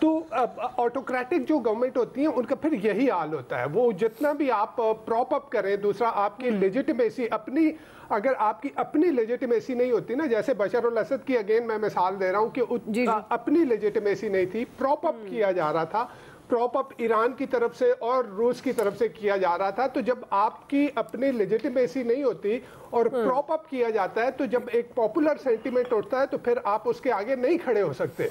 تو آٹوکریٹک جو گورنمنٹ ہوتی ہیں ان کا پھر یہی حال ہوتا ہے. وہ جتنا بھی آپ پراپ اپ کریں, دوسرا آپ کی لیجیٹمیسی اپنی, اگر آپ کی اپنی لیجیٹمیسی نہیں ہوتی نا, جیسے بشار الاسد کی اگین میں مثال دے رہا ہوں کہ اپنی لیجیٹمیسی نہیں تھی, پراپ اپ کیا جا رہا تھا, پراپ اپ ایران کی طرف سے اور روس کی طرف سے کیا جا رہا تھا. تو جب آپ کی اپنی لیجیٹمیسی نہیں ہوتی اور پراپ اپ کیا جاتا ہے, تو جب ایک پاپولر سینٹیمنٹ اٹھتا ہے تو پھر آپ اس کے آگے نہیں کھڑے ہو سکتے.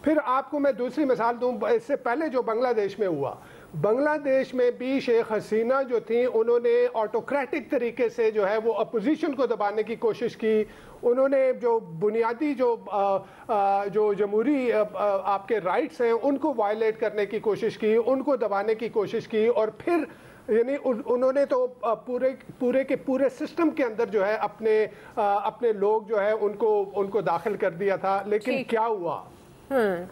پھر آپ کو میں دوسری مثال دوں, اس سے پہلے جو بنگلہ دیش میں ہوا, بنگلہ دیش میں بھی شیخ حسینہ جو تھیں انہوں نے آٹوکریٹک طریقے سے جو ہے وہ اپوزیشن کو دبانے کی کوشش کی. انہوں نے جو بنیادی جو جمہوری آپ کے رائٹس ہیں ان کو وائلیٹ کرنے کی کوشش کی, ان کو دبانے کی کوشش کی, اور پھر یعنی انہوں نے تو پورے کے پورے سسٹم کے اندر جو ہے اپنے لوگ جو ہے ان کو داخل کر دیا تھا. لیکن کیا ہوا,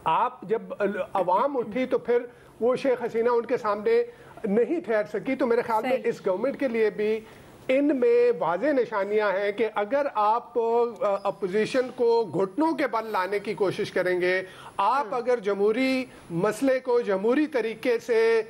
آپ جب عوام اٹھی تو پھر وہ شیخ حسینہ ان کے سامنے نہیں ٹھہر سکی. تو میرے خیال میں اس گورنمنٹ کے لیے بھی ان میں واضح نشانیاں ہیں کہ اگر آپ اپوزیشن کو گھٹنوں کے بل لانے کی کوشش کریں گے, آپ اگر جمہوری مسئلے کو جمہوری طریقے سے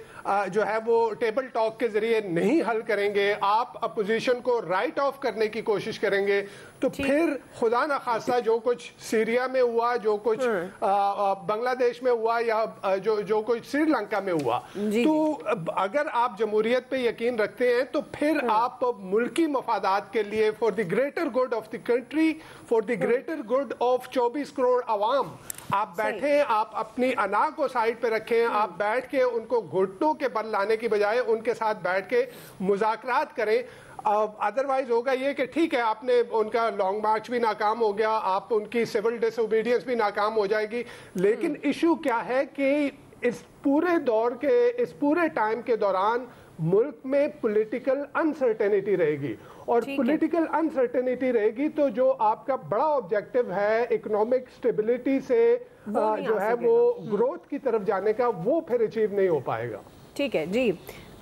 جو ہے وہ ٹیبل ٹاک کے ذریعے نہیں حل کریں گے, آپ اپوزیشن کو رائٹ آف کرنے کی کوشش کریں گے, تو پھر خدا نخواستہ جو کچھ سیریا میں ہوا, جو کچھ بنگلہ دیش میں ہوا, یا جو کچھ سری لنکا میں ہوا, تو اگر آپ جمہوریت پہ یقین رکھتے ہیں تو پھر آپ ملکی مفادات کے لیے, for the greater good of the country, for the greater good of 24 crore عوام, آپ بیٹھیں, آپ اپنی انا کو سائڈ پہ رکھیں, آپ بیٹھ کے ان کو گھٹنوں کے بل لانے کی بجائے ان کے ساتھ بیٹھ کے مذاکرات کریں. ادروائز ہوگا یہ کہ ٹھیک ہے, آپ نے ان کا لانگ مارچ بھی ناکام ہو گیا, آپ ان کی سول ڈس اوبیڈینس بھی ناکام ہو جائے گی, لیکن ایشو کیا ہے کہ اس پورے دور کے, اس پورے ٹائم کے دوران ملک میں پولیٹیکل انسرٹینٹی رہے گی, اور پولیٹیکل انسرٹینٹی رہے گی تو جو آپ کا بڑا آبجیکٹو ہے اکنامک سٹیبلٹی سے جو ہے وہ گروتھ کی طرف جانے کا, وہ پھر اچیو نہیں ہو پائے گا. ٹھیک ہے جی.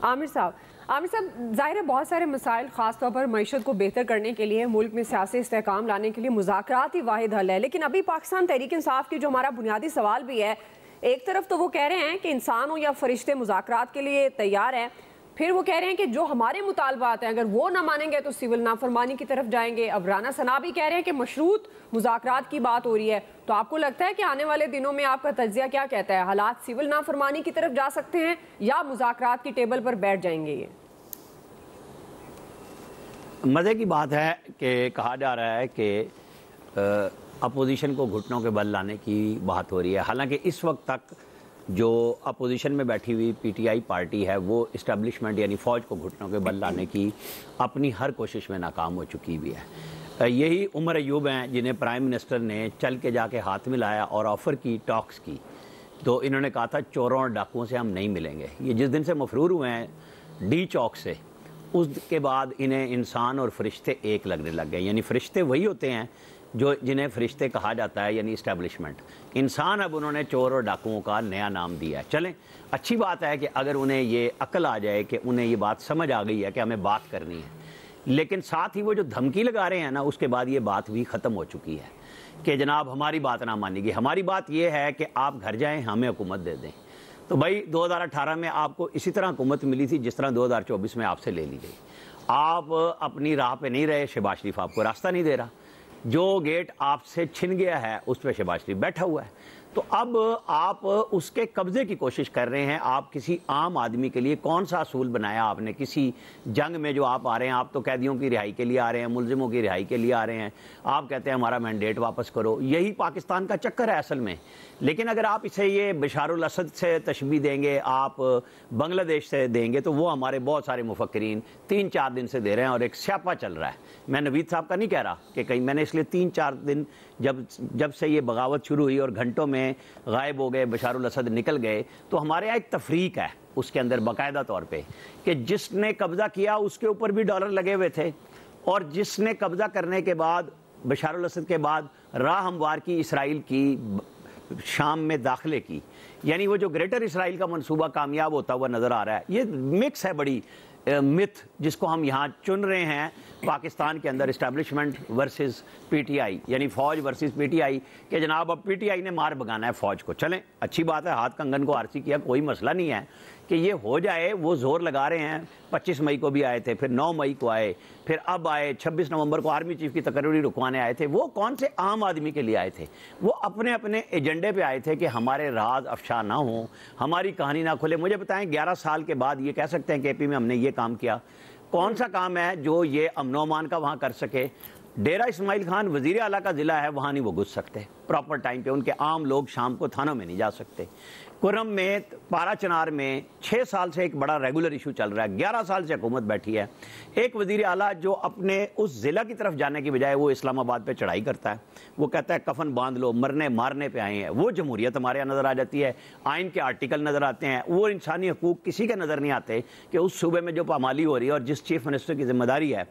عامر صاحب, ظاہر ہے بہت سارے مسائل, خاص طور پر معیشت کو بہتر کرنے کے لیے, ملک میں سیاسی استحکام لانے کے لیے مذاکرات ہی واحد حل ہے, لیکن ابھی پاکستان تحریک انصاف کی جو ہمارا بنیادی سوال بھی ہے, ایک طرف تو وہ کہہ رہے ہیں کہ انسان ہو یا فرشتے مذاکرات کے لیے تیار ہیں, پھر وہ کہہ رہے ہیں کہ جو ہمارے مطالبات ہیں اگر وہ نہ مانیں گے تو سول نافرمانی کی طرف جائیں گے. اب رانا ثنا بھی کہہ رہے ہیں کہ مشروط مذاکرات کی بات ہو رہی ہے. تو آپ کو لگتا ہے کہ آنے والے دنوں میں آپ کا تجزیہ کیا کہتا ہے, حالات سول نافرمانی کی طرف جا سکتے ہیں یا مذاکرات کی ٹیبل پر بیٹھ جائیں گے؟ یہ مزے کی بات ہے کہ کہا جا رہا ہے کہ اپوزیشن کو گھٹنوں کے بل لانے کی بات ہو رہی ہے, حالانکہ اس وقت تک جو اپوزیشن میں بیٹھی ہوئی پی ٹی آئی پارٹی ہے وہ اسٹیبلشمنٹ یعنی فوج کو گھٹنوں کے بل لانے کی اپنی ہر کوشش میں ناکام ہو چکی بھی ہے. یہی عمر ایوب ہیں جنہیں پرائم منسٹر نے چل کے جا کے ہاتھ ملایا اور آفر کی, ٹاکس کی, تو انہوں نے کہا تھا چوروں اور ڈاکوؤں سے ہم نہیں ملیں گے. یہ جس دن سے مفرور ہوئے ہیں ڈی چوک سے, اس کے بعد انہیں انسان اور فرشتے ایک لگنے لگ گئے. یعنی فرشتے وہی ہوتے ہیں جنہیں فرشتے کہا جاتا ہے, یعنی اسٹیبلشمنٹ. انسان اب انہوں نے چور اور ڈاکوؤں کا نیا نام دیا ہے. چلیں اچھی بات ہے کہ اگر انہیں یہ عقل آ جائے کہ انہیں یہ بات سمجھ آ گئی ہے کہ ہمیں بات کرنی ہے, لیکن ساتھ ہی وہ جو دھمکی لگا رہے ہیں نا, اس کے بعد یہ بات بھی ختم ہو چکی ہے کہ جناب ہماری بات نہ مانی گی. ہماری بات یہ ہے کہ آپ گھر جائیں, ہمیں حکومت دے دیں. تو بھائی 2018 میں آپ کو اسی طرح حکومت ملی تھی جس طرح 2024 میں آپ سے لے لی گئی. آپ اپنی راہ پہ نہیں رہے, شہباز شریف آپ کو راستہ نہیں دے رہا, جو گیٹ آپ سے چھن گیا ہے اس پہ شہباز شریف بیٹھا ہوا ہے. تو اب آپ اس کے قبضے کی کوشش کر رہے ہیں. آپ کسی عام آدمی کے لیے کون سا اصول بنایا آپ نے کسی جنگ میں جو آپ آ رہے ہیں؟ آپ تو قیدیوں کی رہائی کے لیے آ رہے ہیں, ملزموں کی رہائی کے لیے آ رہے ہیں. آپ کہتے ہیں ہمارا مینڈیٹ واپس کرو. یہی پاکستان کا چکر ہے اصل میں. لیکن اگر آپ اسے یہ بشار الاسد سے تشبیہ دیں گے, آپ بنگلہ دیش سے دیں گے, تو وہ ہمارے بہت سارے مفکرین 3-4 دن سے دے رہے ہیں اور ایک سیاپا چل رہا ہے. میں نوید صاحب کا نہیں کہہ رہا کہ کہیں, میں نے اس لیے 3-4 دن جب سے یہ بغاوت شروع ہوئی اور گھنٹوں میں غائب ہو گئے, بشار الاسد نکل گئے, تو ہمارے یہاں ایک تفریق ہے اس کے اندر باقاعدہ طور پہ کہ جس نے قبضہ کیا اس کے اوپر بھی ڈالر لگے ہوئے تھے, اور جس نے قبضہ کرنے کے بعد بشار الاسد کے بعد راہ ہموار کی اسرائیل کی شام میں داخلے کی, یعنی وہ جو گریٹر اسرائیل کا منصوبہ کامیاب ہوتا ہوا نظر آ رہا ہے. یہ مکس ہے بڑی متھ جس کو ہم یہاں چن رہے ہیں پاکستان کے اندر، establishment versus P T I, یعنی فوج ورسز پی ٹی آئی، کہ جناب اب پی ٹی آئی نے مار بگانا ہے فوج کو. چلیں اچھی بات ہے، ہاتھ کنگن کو آرسی کیا، کوئی مسئلہ نہیں ہے کہ یہ ہو جائے. وہ زور لگا رہے ہیں، 25 مئی کو بھی آئے تھے، پھر 9 مئی کو آئے، پھر اب آئے 26 نومبر کو آرمی چیف کی تقرری رکوانے آئے تھے. وہ کون سے عام آدمی کے لیے آئے تھے؟ وہ اپنے اپنے ایجنڈے پہ آئے تھے کہ ہمارے راز افشا نہ ہوں، ہماری کہانی نہ کھلے. مجھے بتائیں 11 سال کے بعد یہ کہہ سکتے ہیں کہ اے پی میں ہم نے یہ کام کیا؟ کون سا کام ہے جو یہ امن و امان کا وہاں کر سکے؟ ڈیرہ اسماعیل خان وزیر اعلیٰ کا ضلع ہے، وہاں نہیں وہ گھس سکتے پراپر ٹائم پہ. ان کے عام لوگ شام کو تھانوں میں نہیں جا سکتے. کرم میں، پارا چنار میں 6 سال سے ایک بڑا ریگولر ایشو چل رہا ہے، 11 سال سے حکومت بیٹھی ہے. ایک وزیر اعلیٰ جو اپنے اس ضلع کی طرف جانے کی بجائے وہ اسلام آباد پہ چڑھائی کرتا ہے، وہ کہتا ہے کفن باندھ لو، مرنے مارنے پہ آئے ہیں. وہ جمہوریت ہمارے یہاں نظر آ جاتی ہے، آئین کے آرٹیکل نظر آتے ہیں، وہ انسانی حقوق کسی کے نظر نہیں آتے کہ اس صوبے میں جو پامالی ہو رہی ہے اور جس چیف منسٹر کی ذمہ داری ہے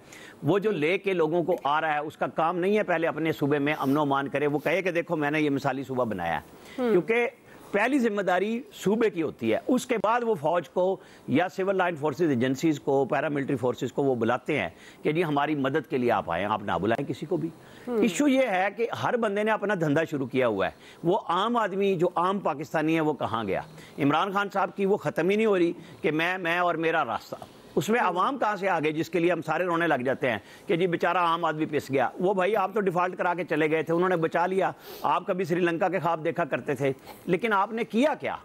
وہ جو لے کے لوگوں کو آ رہا ہے، اس کا کام نہیں ہے پہلے اپنے صوبے میں امن و امان کرے. وہ کہے کہ دیکھو میں نے یہ مثالی صوبہ بنایا ہے، کیونکہ پہلی ذمہ داری صوبے کی ہوتی ہے. اس کے بعد وہ فوج کو یا سول لائن فورسز ایجنسیز کو، پیراملٹری فورسز کو وہ بلاتے ہیں کہ جی ہماری مدد کے لیے آپ آئیں، آپ نہ بلائیں کسی کو بھی. ایشو یہ ہے کہ ہر بندے نے اپنا دھندا شروع کیا ہوا ہے. وہ عام آدمی جو عام پاکستانی ہے وہ کہاں گیا؟ عمران خان صاحب کی وہ ختم ہی نہیں ہو رہی کہ میں اور میرا راستہ. اس میں عوام کہاں سے آگے جس کے لیے ہم سارے رونے لگ جاتے ہیں کہ جی بیچارہ عام آدمی پس گیا. وہ بھائی آپ تو ڈیفالٹ کرا کے چلے گئے تھے، انہوں نے بچا لیا. آپ کبھی سری لنکا کے خواب دیکھا کرتے تھے، لیکن آپ نے کیا کیا؟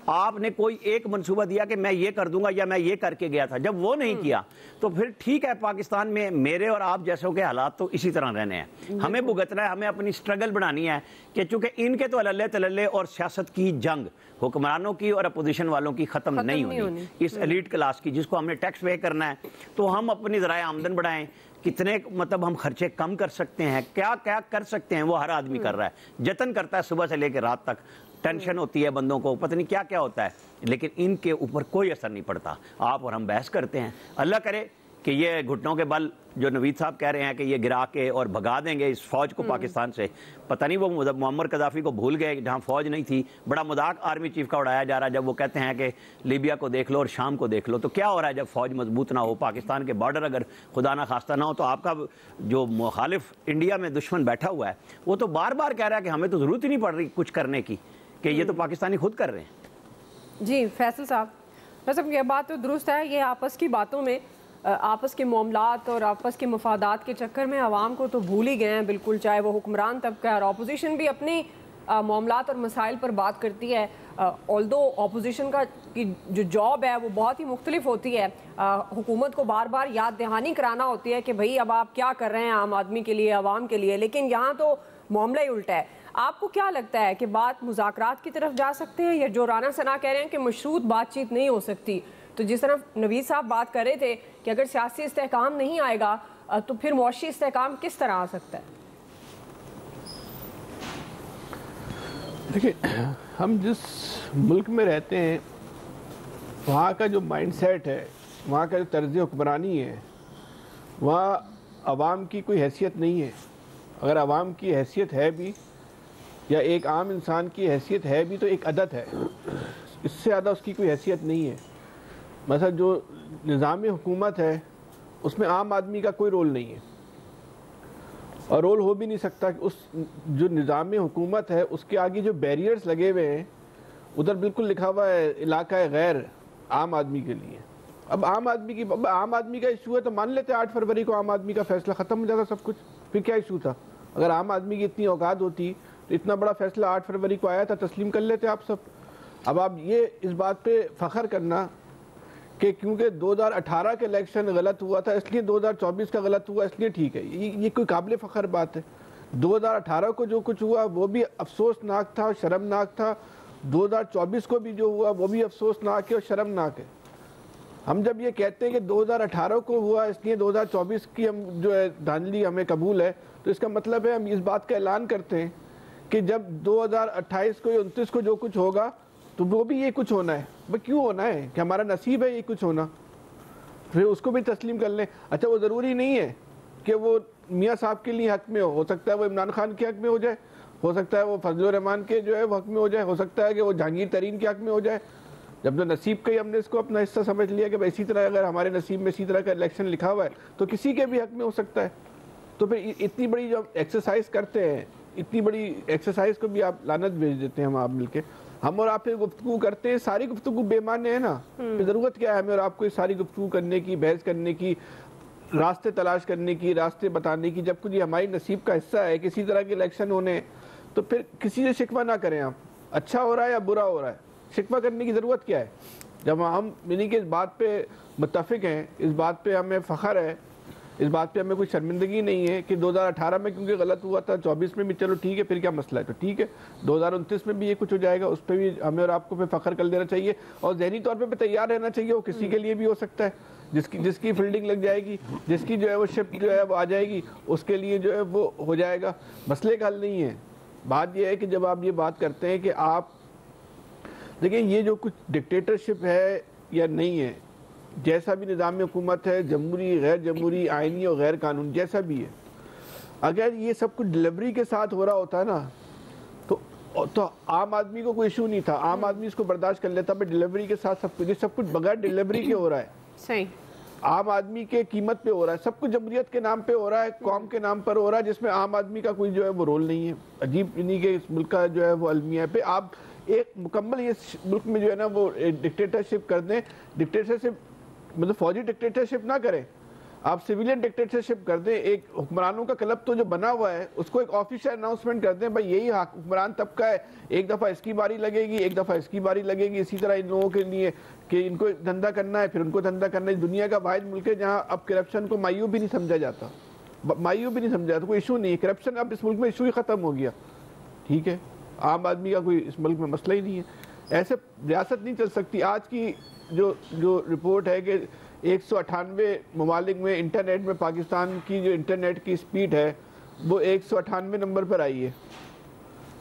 آپ نے کوئی ایک منصوبہ دیا کہ میں یہ کر دوں گا یا میں یہ کر کے گیا تھا؟ جب وہ نہیں کیا تو پھر ٹھیک ہے، پاکستان میں میرے اور آپ جیسوں کے حالات تو اسی طرح رہنے ہیں. ہمیں بھگتنا ہے، ہمیں اپنی سٹرگل بڑھانی ہے کہ چونکہ ان کے تو اللہ تللے اور سیاست کی جنگ حکمرانوں کی اور اپوزیشن والوں کی ختم نہیں ہونی. اس ایلیٹ کلاس کی جس کو ہم نے ٹیکس پے کرنا ہے، تو ہم اپنی ذرائع آمدن بڑھائیں. کتنے مطلب ہم خرچے کم کر سکتے ہیں، کیا کیا کر سکتے ہیں، وہ ہر آدمی کر رہا ہے، جتن کرتا ہے صبح سے لے کے رات تک. ٹینشن ہوتی ہے بندوں کو، پتہ نہیں کیا کیا ہوتا ہے، لیکن ان کے اوپر کوئی اثر نہیں پڑتا. آپ اور ہم بحث کرتے ہیں. اللہ کرے کہ یہ گھٹنوں کے بل جو نوید صاحب کہہ رہے ہیں کہ یہ گرا کے اور بھگا دیں گے اس فوج کو پاکستان سے. پتہ نہیں وہ معمر قذافی کو بھول گئے جہاں فوج نہیں تھی. بڑا مذاق آرمی چیف کا اڑایا جا رہا ہے جب وہ کہتے ہیں کہ لیبیا کو دیکھ لو اور شام کو دیکھ لو. تو کیا ہو رہا ہے جب فوج مضبوط نہ ہو، پاکستان کے بارڈر اگر خدا نہ خواستہ نہ ہو، تو آپ کا جو مخالف انڈیا میں دشمن بیٹھا ہوا ہے وہ تو بار بار کہہ رہا ہے کہ ہمیں تو ضرورت ہی نہیں پڑ رہی کچھ کرنے کی، کہ یہ تو پاکستانی خود کر رہے ہیں. جی فیصل صاحب، یہ بات تو درست ہے. یہ آپس کی باتوں میں، آپس کے معاملات اور آپس کے مفادات کے چکر میں عوام کو تو بھول ہی گئے ہیں بالکل. چاہے وہ حکمران طبقہ اور اپوزیشن بھی اپنی معاملات اور مسائل پر بات کرتی ہے. آلدو اپوزیشن کا جو جاب ہے وہ بہت ہی مختلف ہوتی ہے. حکومت کو بار بار یاد دہانی کرانا ہوتی ہے کہ بھئی اب آپ کیا کر رہے ہیں عام آدمی کے لیے، عوام کے لیے. لیکن یہاں تو معاملہ ہی الٹا ہے. آپ کو کیا لگتا ہے کہ بات مذاکرات کی طرف جا سکتے ہیں، یا جو رانا ثنا کہہ رہے ہیں کہ مشروط بات چیت نہیں ہو سکتی؟ تو جس طرح نوید صاحب بات کر رہے تھے کہ اگر سیاسی استحکام نہیں آئے گا تو پھر معاشی استحکام کس طرح آ سکتا ہے؟ دیکھیں، ہم جس ملک میں رہتے ہیں وہاں کا جو مائنڈ سیٹ ہے، وہاں کا جو طرز حکمرانی ہے، وہاں عوام کی کوئی حیثیت نہیں ہے. اگر عوام کی حیثیت ہے بھی یا ایک عام انسان کی حیثیت ہے بھی تو ایک عدد ہے، اس سے زیادہ اس کی کوئی حیثیت نہیں ہے. مثلا جو نظام حکومت ہے اس میں عام آدمی کا کوئی رول نہیں ہے، اور رول ہو بھی نہیں سکتا. کہ اس جو نظام حکومت ہے اس کے آگے جو بیریئرز لگے ہوئے ہیں، ادھر بالکل لکھا ہوا ہے علاقہ غیر عام آدمی کے لیے. اب عام آدمی کا ایشو ہے تو مان لیتے 8 فروری کو عام آدمی کا فیصلہ ختم ہو جاتا سب کچھ. پھر کیا ایشو تھا؟ اگر عام آدمی کی اتنی اوقات ہوتی تو اتنا بڑا فیصلہ 8 فروری کو آیا تھا، تسلیم کر لیتے آپ سب. اب آپ یہ اس بات پہ فخر کرنا کہ کیونکہ 2018 کا الیکشن غلط ہوا تھا اس لیے 2024 کا غلط ہوا اس لیے ٹھیک ہے، یہ کوئی قابل فخر بات ہے؟ 2018 کو جو کچھ ہوا وہ بھی افسوسناک تھا، شرمناک تھا. 2024 کو بھی جو ہوا وہ بھی افسوسناک ہے اور شرمناک ہے. ہم جب یہ کہتے ہیں کہ 2018 کو ہوا اس لیے 2024 کی ہم جو ہے دھاندلی ہمیں قبول ہے، تو اس کا مطلب ہے ہم اس بات کا اعلان کرتے ہیں کہ جب 2028 کو یا 29 کو جو کچھ ہوگا تو وہ بھی یہ کچھ ہونا ہے. بھئی کیوں ہونا ہے؟ کہ ہمارا نصیب ہے یہ کچھ ہونا، پھر اس کو بھی تسلیم کر لیں. اچھا وہ ضروری نہیں ہے کہ وہ میاں صاحب کے لیے حق میں ہو سکتا ہے وہ عمران خان کے حق میں ہو جائے، ہو سکتا ہے وہ فضل الرحمان کے جو ہے وہ حق میں ہو جائے، ہو سکتا ہے کہ وہ جہانگیر ترین کے حق میں ہو جائے. جب تو نصیب کا ہی ہم نے اس کو اپنا حصہ سمجھ لیا کہ بھائی اسی طرح اگر ہمارے نصیب میں اسی طرح کا الیکشن لکھا ہوا ہے تو کسی کے بھی حق میں ہو سکتا ہے. تو پھر اتنی بڑی جو ایکسرسائز کرتے ہیں, اتنی بڑی ایکسرسائز کو بھی آپ لعنت بھیج دیتے ہیں. ہم آپ مل کے, ہم اور آپ پھر گفتگو کرتے ہیں, ساری گفتگو بے معنی ہے نا. پھر ضرورت کیا ہے ہمیں اور آپ کو ساری گفتگو کرنے کی, بحث کرنے کی, راستے تلاش کرنے کی, راستے بتانے کی, جب کچھ یہ ہماری نصیب کا حصہ ہے کسی طرح کے الیکشن ہونے, تو پھر کسی سے شکوہ نہ کریں. آپ اچھا ہو رہا ہے یا برا ہو رہا ہے, شکوہ کرنے کی ضرورت کیا ہے؟ جب ہم یعنی کہ اس بات پہ متفق ہیں, اس بات پہ ہمیں فخر ہے, اس بات پہ ہمیں کوئی شرمندگی نہیں ہے کہ 2018 میں کیونکہ غلط ہوا تھا, 24 میں بھی چلو ٹھیک ہے, پھر کیا مسئلہ ہے, تو ٹھیک ہے 2029 میں بھی یہ کچھ ہو جائے گا, اس پہ بھی ہمیں اور آپ کو پہ فخر کر دینا چاہیے, اور ذہنی طور پہ تیار رہنا چاہیے. وہ کسی کے لیے بھی ہو سکتا ہے, جس کی فیلڈنگ لگ جائے گی, جس کی جو ہے وہ شپ جو ہے وہ آ جائے گی, اس کے لیے جو ہے وہ ہو جائے گا. مسئلے کا حل نہیں ہے. بات یہ ہے کہ جب آپ یہ بات کرتے ہیں کہ آپ دیکھیں یہ جو کچھ ڈکٹیٹرشپ ہے یا نہیں ہے, جیسا بھی نظام حکومت ہے, جمہوری, غیر جمہوری, آئینی اور غیر قانون, جیسا بھی ہے, اگر یہ سب کچھ ڈلیوری کے ساتھ ہو رہا ہوتا ہے نا تو عام آدمی کو کوئی ایشو نہیں تھا, عام آدمی اس کو برداشت کر لیتا. بٹ ڈلیوری کے ساتھ سب کچھ بغیر ڈلیوری کے ہو رہا ہے. صحیح. عام آدمی کے قیمت پہ ہو رہا ہے, سب کچھ جمہوریت کے نام پہ ہو رہا ہے, قوم کے نام پر ہو رہا ہے, جس میں عام آدمی کا کوئی جو ہے وہ رول نہیں ہے. عجیب نہیں کہ اس ملک کا جو ہے وہ المیہ پہ آپ ایک مکمل یہ ملک میں جو ہے نا وہ ڈکٹیٹرشپ کر دیں. ڈکٹیٹرشپ مطلب فوجی ڈکٹیٹرشپ نہ کریں, آپ سویلین ڈکٹیٹرشپ کر دیں. ایک حکمرانوں کا کلب تو جو بنا ہوا ہے اس کو ایک آفیشیل اناؤنسمنٹ کر دیں, بھائی یہی حکمران طبقہ ہے, ایک دفعہ اس کی باری لگے گی, ایک دفعہ اس کی باری لگے گی. اسی طرح ان لوگوں کے لیے کہ ان کو دھندا کرنا ہے, پھر ان کو دھندا کرنا ہے. دنیا کا واحد ملک ہے جہاں اب کرپشن کو مایو بھی نہیں سمجھا جاتا, مایو بھی نہیں سمجھا جاتا, کوئی ایشو نہیں ہے. کرپشن اب اس ملک میں ایشو ہی ختم ہو گیا. ٹھیک ہے, عام آدمی کا کوئی اس ملک میں مسئلہ ہی نہیں ہے. ایسے ریاست نہیں چل سکتی. آج کی جو رپورٹ ہے کہ 198 ممالک میں انٹرنیٹ میں پاکستان کی جو انٹرنیٹ کی سپیڈ ہے وہ 198 نمبر پر آئی ہے.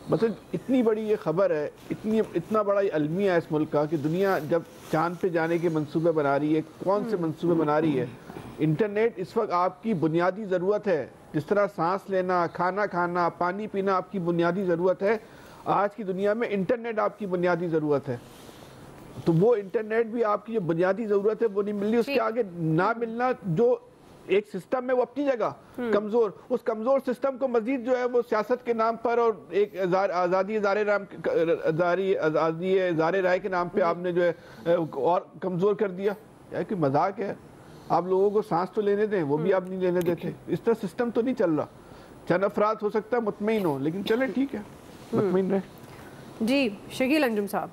مطلب اتنی بڑی یہ خبر ہے, اتنا بڑا یہ المیہ ہے اس ملک کا کہ دنیا جب چاند پہ جانے کے منصوبے بنا رہی ہے, کون سے منصوبے بنا رہی ہے. انٹرنیٹ اس وقت آپ کی بنیادی ضرورت ہے, جس طرح سانس لینا, کھانا کھانا, پانی پینا آپ کی بنیادی ضرورت ہے. آج کی دنیا میں انٹرنیٹ آپ کی بنیادی ضرورت ہے. تو وہ انٹرنیٹ بھی آپ کی جو بنیادی ضرورت ہے وہ نہیں مل رہی. اس کے آگے نہ ملنا جو ایک سسٹم ہے وہ اپنی جگہ کمزور, اس کمزور سسٹم کو مزید جو ہے وہ سیاست کے نام پر اور ایک آزادی اظہار رائے کے نام پہ آپ نے جو ہے اور کمزور کر دیا. کہ مذاق ہے. آپ لوگوں کو سانس تو لینے دیں, وہ بھی آپ نہیں لینے دیتے. اس طرح سسٹم تو نہیں چل رہا. چند افراد ہو سکتا ہے مطمئن ہو, لیکن چلیں ٹھیک ہے, مطمئن رہے. جی شکیل انجم صاحب.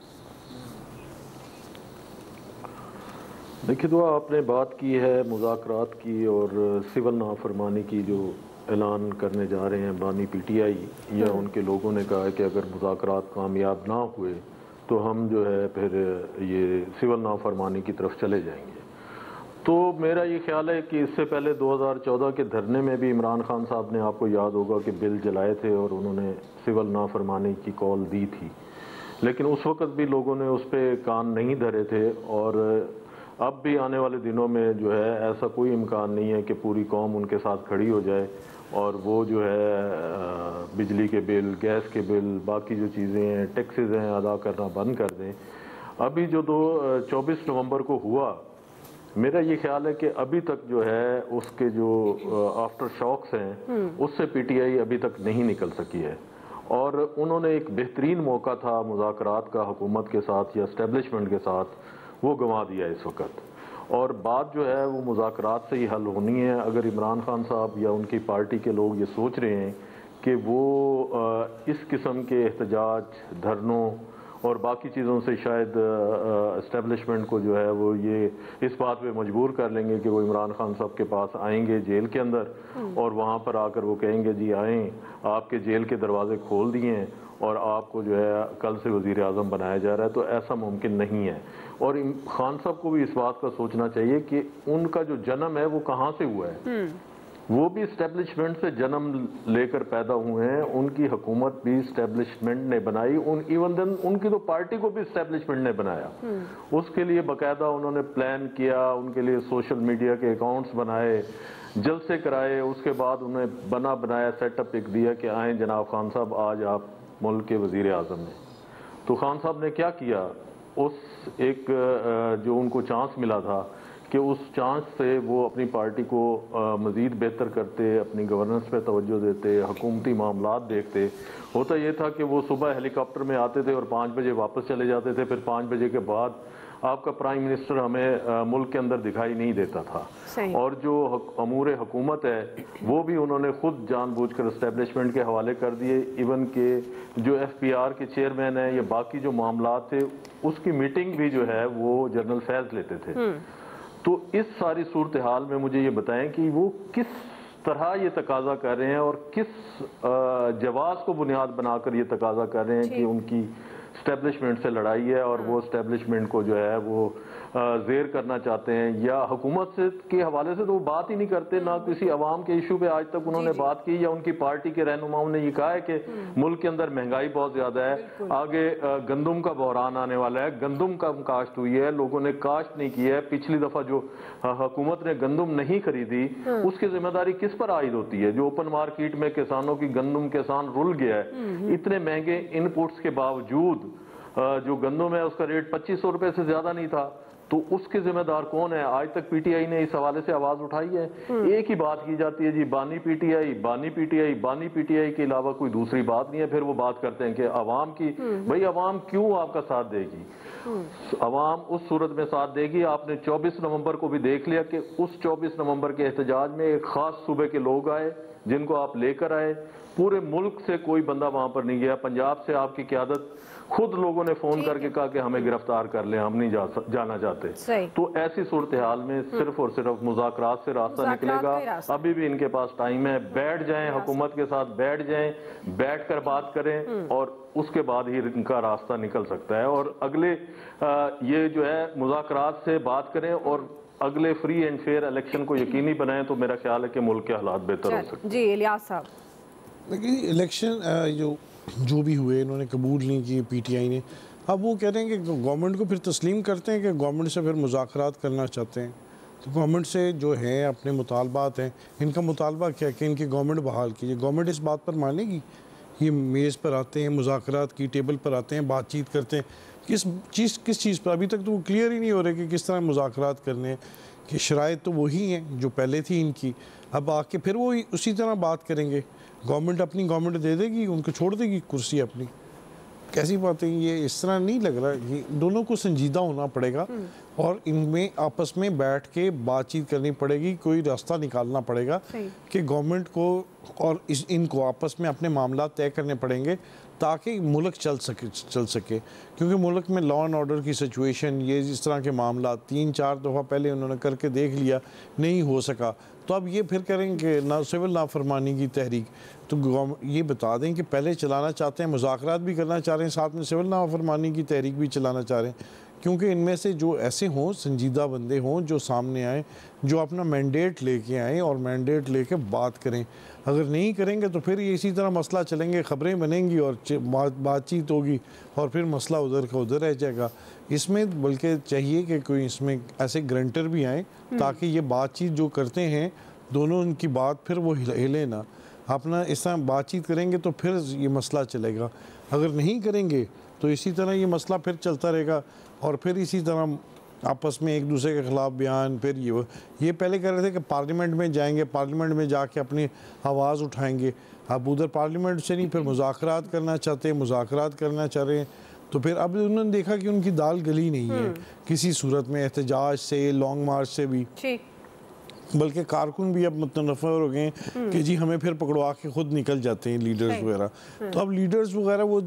دیکھیے تو آپ نے بات کی ہے مذاکرات کی اور سول نافرمانی کی جو اعلان کرنے جا رہے ہیں بانی پی ٹی آئی یا ان کے لوگوں نے کہا ہے کہ اگر مذاکرات کامیاب نہ ہوئے تو ہم جو ہے پھر یہ سول نافرمانی کی طرف چلے جائیں گے. تو میرا یہ خیال ہے کہ اس سے پہلے 2014 کے دھرنے میں بھی عمران خان صاحب نے, آپ کو یاد ہوگا کہ بل جلائے تھے اور انہوں نے سول نافرمانی کی کال دی تھی, لیکن اس وقت بھی لوگوں نے اس پہ کان نہیں دھرے تھے. اور اب بھی آنے والے دنوں میں جو ہے ایسا کوئی امکان نہیں ہے کہ پوری قوم ان کے ساتھ کھڑی ہو جائے اور وہ جو ہے بجلی کے بل, گیس کے بل, باقی جو چیزیں ہیں, ٹیکسز ہیں, ادا کرنا بند کر دیں. ابھی جو 24 نومبر کو ہوا, میرا یہ خیال ہے کہ ابھی تک جو ہے اس کے جو آفٹر شاکس ہیں اس سے پی ٹی آئی ابھی تک نہیں نکل سکی ہے. اور انہوں نے ایک بہترین موقع تھا مذاکرات کا حکومت کے ساتھ یا اسٹیبلشمنٹ کے ساتھ, وہ گنوا دیا اس وقت. اور بات جو ہے وہ مذاکرات سے ہی حل ہونی ہے. اگر عمران خان صاحب یا ان کی پارٹی کے لوگ یہ سوچ رہے ہیں کہ وہ اس قسم کے احتجاج, دھرنوں اور باقی چیزوں سے شاید اسٹیبلشمنٹ کو جو ہے وہ یہ اس بات پہ مجبور کر لیں گے کہ وہ عمران خان صاحب کے پاس آئیں گے جیل کے اندر اور وہاں پر آ کر وہ کہیں گے جی آئیں, آپ کے جیل کے دروازے کھول دیے ہیں اور آپ کو جو ہے کل سے وزیر اعظم بنایا جا رہا ہے, تو ایسا ممکن نہیں ہے. اور خان صاحب کو بھی اس بات کا سوچنا چاہیے کہ ان کا جو جنم ہے وہ کہاں سے ہوا ہے. وہ بھی اسٹیبلشمنٹ سے جنم لے کر پیدا ہوئے ہیں, ان کی حکومت بھی اسٹیبلشمنٹ نے بنائی, ایون دین ان کی تو پارٹی کو بھی اسٹیبلشمنٹ نے بنایا. اس کے لیے باقاعدہ انہوں نے پلان کیا, ان کے لیے سوشل میڈیا کے اکاؤنٹس بنائے, جلسے کرائے, اس کے بعد انہیں بنایا سیٹ اپ ایک دیا کہ آئیں جناب خان صاحب آج آپ ملک کے وزیر اعظم ہیں. تو خان صاحب نے کیا کیا, اس ایک جو ان کو چانس ملا تھا کہ اس چانس سے وہ اپنی پارٹی کو مزید بہتر کرتے، اپنی گورننس پہ توجہ دیتے، حکومتی معاملات دیکھتے. ہوتا یہ تھا کہ وہ صبح ہیلی کاپٹر میں آتے تھے اور 5 بجے واپس چلے جاتے تھے. پھر 5 بجے کے بعد آپ کا پرائم منسٹر ہمیں ملک کے اندر دکھائی نہیں دیتا تھا. اور جو امور حکومت ہے وہ بھی انہوں نے خود جان بوجھ کر اسٹیبلشمنٹ کے حوالے کر دیے. ایون کہ جو ایف پی آر کے چیئرمین ہیں یا باقی جو معاملات تھے اس کی میٹنگ بھی جو ہے وہ جنرل فیض لیتے تھے. تو اس ساری صورتحال میں مجھے یہ بتائیں کہ وہ کس طرح یہ تقاضا کر رہے ہیں اور کس جواز کو بنیاد بنا کر یہ تقاضا کر رہے ہیں کہ ان کی اسٹیبلشمنٹ سے لڑائی ہے اور وہ اسٹیبلشمنٹ کو جو ہے وہ زیر کرنا چاہتے ہیں. یا حکومت سے کے حوالے سے تو وہ بات ہی نہیں کرتے، نہ کسی عوام کے ایشو پہ آج تک انہوں نے بات کی. یا ان کی پارٹی کے رہنماؤں نے یہ کہا ہے کہ ملک کے اندر مہنگائی بہت زیادہ ہے، آگے گندم کا بحران آنے والا ہے، گندم کم کاشت ہوئی ہے، لوگوں نے کاشت نہیں کی ہے. پچھلی دفعہ جو حکومت نے گندم نہیں خریدی اس کی ذمہ داری کس پر عائد ہوتی ہے؟ جو اوپن مارکیٹ میں کسانوں کی گندم کسان رل گیا ہے. اتنے مہنگے ان پٹس کے باوجود جو گندم ہے اس کا ریٹ 2500 روپے سے زیادہ نہیں تھا. تو اس کے ذمہ دار کون ہے؟ آج تک پی ٹی آئی نے اس حوالے سے آواز اٹھائی ہے؟ ایک ہی بات کی جاتی ہے جی بانی پی ٹی آئی، بانی پی ٹی آئی، بانی پی ٹی آئی کے علاوہ کوئی دوسری بات نہیں ہے. پھر وہ بات کرتے ہیں کہ عوام کی، بھئی عوام کیوں آپ کا ساتھ دے گی؟ عوام اس صورت میں ساتھ دے گی. آپ نے 24 نومبر کو بھی دیکھ لیا کہ اس 24 نومبر کے احتجاج میں ایک خاص صوبے کے لوگ آئے جن کو آپ لے کر آئے. پورے ملک سے کوئی بندہ وہاں پر نہیں گیا. پنجاب سے آپ کی قیادت خود لوگوں نے فون کر کے کہا کہ ہمیں گرفتار کر لیں، ہم نہیں جانا چاہتے. تو ایسی صورتحال میں صرف اور صرف مذاکرات سے راستہ نکلے گا. ابھی بھی ان کے پاس ٹائم ہے، بیٹھ جائیں، حکومت کے ساتھ بیٹھ جائیں، بیٹھ کر بات کریں اور اس کے بعد ہی ان کا راستہ نکل سکتا ہے. اور اگلے یہ جو ہے مذاکرات سے بات کریں اور اگلے فری اینڈ فیئر الیکشن کو یقینی بنائیں تو میرا خیال ہے کہ ملک کے حالات بہتر ہو سکتے ہیں. جی الیاس صاحب، لیکن الیکشن جو بھی ہوئے انہوں نے قبول نہیں کی پی ٹی آئی نے. اب وہ کہہ رہے ہیں کہ گورنمنٹ کو پھر تسلیم کرتے ہیں کہ گورنمنٹ سے پھر مذاکرات کرنا چاہتے ہیں. تو گورنمنٹ سے جو ہیں اپنے مطالبات ہیں، ان کا مطالبہ کیا کہ ان کی گورنمنٹ بحال کیجیے. گورنمنٹ اس بات پر مانے گی؟ یہ میز پر آتے ہیں، مذاکرات کی ٹیبل پر آتے ہیں، بات چیت کرتے ہیں، کس چیز پر؟ ابھی تک تو وہ کلیئر ہی نہیں ہو رہے کہ کس طرح مذاکرات کرنے ہیں. کہ شرائط تو وہی ہیں جو پہلے تھی ان کی. اب آ کے پھر وہ اسی طرح بات کریں گے. گورنمنٹ اپنی گورنمنٹ دے دے گی، ان کو چھوڑ دے گی کرسی اپنی. کیسی باتیں؟ یہ اس طرح نہیں لگ رہا. یہ دونوں کو سنجیدہ ہونا پڑے گا اور ان میں آپس میں بیٹھ کے بات چیت کرنی پڑے گی. کوئی راستہ نکالنا پڑے گا کہ گورنمنٹ کو اور ان کو آپس میں اپنے معاملات طے کرنے پڑیں گے تاکہ ملک چل سکے. کیونکہ ملک میں لا اینڈ آرڈر کی سچویشن، یہ اس طرح کے معاملات 3-4 دفعہ پہلے انہوں نے کر کے دیکھ لیا، نہیں ہو سکا. تو اب یہ پھر کریں کہ سول نافرمانی کی تحریک. تو یہ بتا دیں کہ پہلے چلانا چاہتے ہیں، مذاکرات بھی کرنا چاہ رہے ہیں، ساتھ میں سول نافرمانی کی تحریک بھی چلانا چاہ رہے ہیں. کیونکہ ان میں سے جو ایسے ہوں، سنجیدہ بندے ہوں جو سامنے آئیں، جو اپنا مینڈیٹ لے کے آئیں اور مینڈیٹ لے کے بات کریں. اگر نہیں کریں گے تو پھر یہ اسی طرح مسئلہ چلیں گے، خبریں بنیں گی اور بات چیت ہوگی اور پھر مسئلہ ادھر کا ادھر رہ جائے گا. اس میں بلکہ چاہیے کہ کوئی اس میں ایسے گرنٹر بھی آئیں تاکہ یہ بات چیت جو کرتے ہیں دونوں، ان کی بات پھر وہ ہلے نہ. اپنا اس طرح بات چیت کریں گے تو پھر یہ مسئلہ چلے گا. اگر نہیں کریں گے تو اسی طرح یہ مسئلہ پھر چلتا رہے گا اور پھر اسی طرح آپس میں ایک دوسرے کے خلاف بیان. پھر یہ پہلے کہہ رہے تھے کہ پارلیمنٹ میں جائیں گے، پارلیمنٹ میں جا کے اپنی آواز اٹھائیں گے. اب ادھر پارلیمنٹ سے نہیں، پھر مذاکرات کرنا چاہتے ہیں، مذاکرات کرنا چاہ رہے ہیں. تو پھر اب انہوں نے دیکھا کہ ان کی دال گلی نہیں ہے کسی صورت میں، احتجاج سے، لانگ مارچ سے بھی. بلکہ کارکن بھی اب متنفر ہو گئے ہیں کہ جی ہمیں پھر پکڑوا کے خود نکل جاتے ہیں لیڈرز وغیرہ. تو اب لیڈرز وغیرہ وہ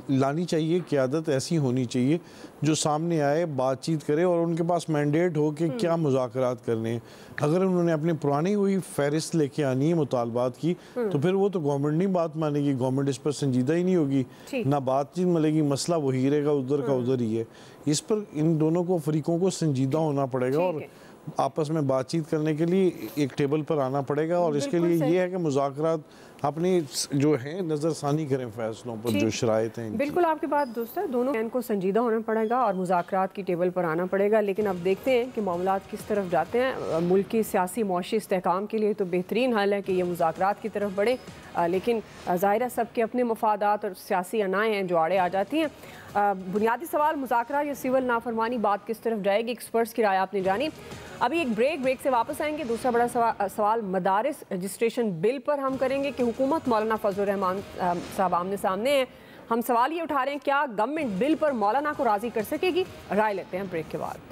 لانی چاہیے، قیادت ایسی ہونی چاہیے جو سامنے آئے، بات چیت کرے اور ان کے پاس مینڈیٹ ہو کہ کیا مذاکرات کرنے ہیں. اگر انہوں نے اپنی پرانی ہوئی فہرست لے کے آنی ہے مطالبات کی تو پھر وہ تو گورنمنٹ نہیں بات مانے گی، گورنمنٹ اس پر سنجیدہ ہی نہیں ہوگی، نہ بات چیت ملے گی، مسئلہ وہی رہے گا، ادھر کا ادھر ہی ہے. اس پر ان دونوں کو فریقوں کو سنجیدہ ہونا پڑے گا اور آپس میں بات چیت کرنے کے لیے ایک ٹیبل پر آنا پڑے گا. اور اس کے لیے یہ ہے کہ مذاکرات اپنی جو ہے نظر ثانی کریں فیصلوں پر جو شرائط ہیں. بالکل آپ کی بات درست ہے. دونوں کو سنجیدہ ہونا پڑے گا اور مذاکرات کی ٹیبل پر آنا پڑے گا. لیکن اب دیکھتے ہیں کہ معاملات کس طرف جاتے ہیں. ملک کی سیاسی معاشی استحکام کے لیے تو بہترین حل ہے کہ یہ مذاکرات کی طرف بڑھے، لیکن ظاہر ہے سب کے اپنے مفادات اور سیاسی انائیں ہیں جو آڑے آ جاتی ہیں. بنیادی سوال مذاکرات یا سول نافرمانی بات کس طرف جائے گی، ایکسپرٹس کی رائے آپ نے جانی. ابھی ایک بریک سے واپس آئیں گے. دوسرا بڑا سوال مدارس رجسٹریشن بل پر ہم کریں گے کہ حکومت مولانا فضل الرحمان صاحب آمنے سامنے ہیں. ہم سوال یہ اٹھا رہے ہیں کیا گورنمنٹ بل پر مولانا کو راضی کر سکے گی؟ رائے لیتے ہیں بریک کے بعد.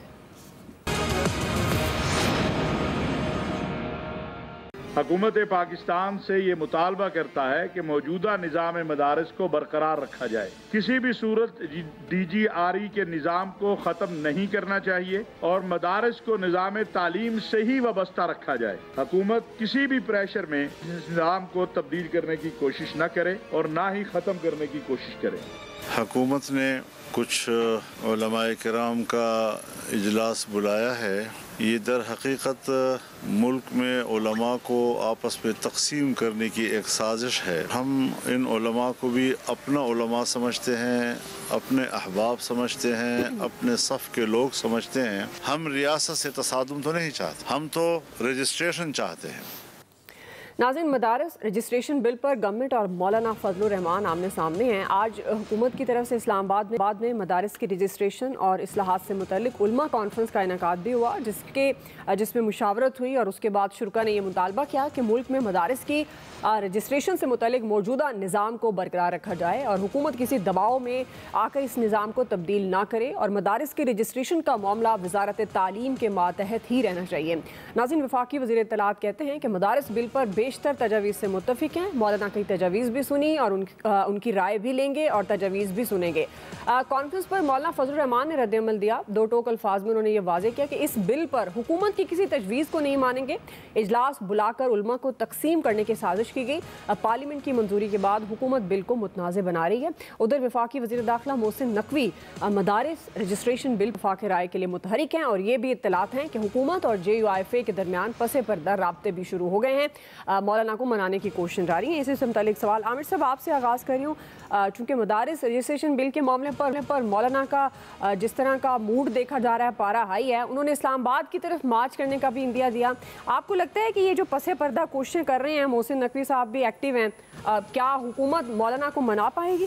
حکومت پاکستان سے یہ مطالبہ کرتا ہے کہ موجودہ نظام مدارس کو برقرار رکھا جائے. کسی بھی صورت ڈی جی آر ای کے نظام کو ختم نہیں کرنا چاہیے اور مدارس کو نظام تعلیم سے ہی وابستہ رکھا جائے. حکومت کسی بھی پریشر میں اس نظام کو تبدیل کرنے کی کوشش نہ کرے اور نہ ہی ختم کرنے کی کوشش کرے. حکومت نے کچھ علماء کرام کا اجلاس بلایا ہے. یہ در حقیقت ملک میں علماء کو آپس میں تقسیم کرنے کی ایک سازش ہے. ہم ان علماء کو بھی اپنا علماء سمجھتے ہیں، اپنے احباب سمجھتے ہیں، اپنے صف کے لوگ سمجھتے ہیں. ہم ریاست سے تصادم تو نہیں چاہتے، ہم تو رجسٹریشن چاہتے ہیں. ناظرین، مدارس رجسٹریشن بل پر گورنمنٹ اور مولانا فضل الرحمان آمنے سامنے ہیں. آج حکومت کی طرف سے اسلام آباد میں مدارس کی رجسٹریشن اور اصلاحات سے متعلق علماء کانفرنس کا انعقاد بھی ہوا، جس میں مشاورت ہوئی اور اس کے بعد شرکا نے یہ مطالبہ کیا کہ ملک میں مدارس کی رجسٹریشن سے متعلق موجودہ نظام کو برقرار رکھا جائے اور حکومت کسی دباؤ میں آ کر اس نظام کو تبدیل نہ کرے اور مدارس کی رجسٹریشن کا معاملہ وزارت تعلیم کے ماتحت ہی رہنا چاہیے. ناظرین، وفاقی وزیر اطلاعات کہتے ہیں کہ مدارس بل پر بیشتر تجاویز سے متفق ہیں. مولانا کی تجاویز بھی سنی اور ان کی رائے بھی لیں گے اور تجاویز بھی سنیں گے. کانفرنس پر مولانا فضل الرحمان نے رد عمل دیا. دو ٹوک الفاظ میں انہوں نے یہ واضح کیا کہ اس بل پر حکومت کی کسی تجویز کو نہیں مانیں گے. اجلاس بلا کر علماء کو تقسیم کرنے کی سازش کی گئی. پارلیمنٹ کی منظوری کے بعد حکومت بل کو متنازع بنا رہی ہے. ادھر وفاقی وزیر داخلہ محسن نقوی مدارس رجسٹریشن بل وفاق رائے کے لیے متحرک ہیں اور یہ بھی اطلاعات ہیں کہ حکومت اور JUIFA کے درمیان پس پردہ رابطے بھی شروع ہو گئے ہیں. مولانا کو منانے کی کوشش جاری ہے. اسی سے متعلق سوال عامر صاحب آپ سے آغاز کر رہی ہوں. چونکہ مدارس رجسٹریشن بل کے معاملے پر مولانا کا جس طرح کا موڈ دیکھا جا رہا ہے، پارا ہائی ہے. انہوں نے اسلام آباد کی طرف مارچ کرنے کا بھی اندیا دیا. آپ کو لگتا ہے کہ یہ جو پس پردہ کوششیں کر رہے ہیں، محسن نقوی صاحب بھی ایکٹیو ہیں، کیا حکومت مولانا کو منا پائے گی؟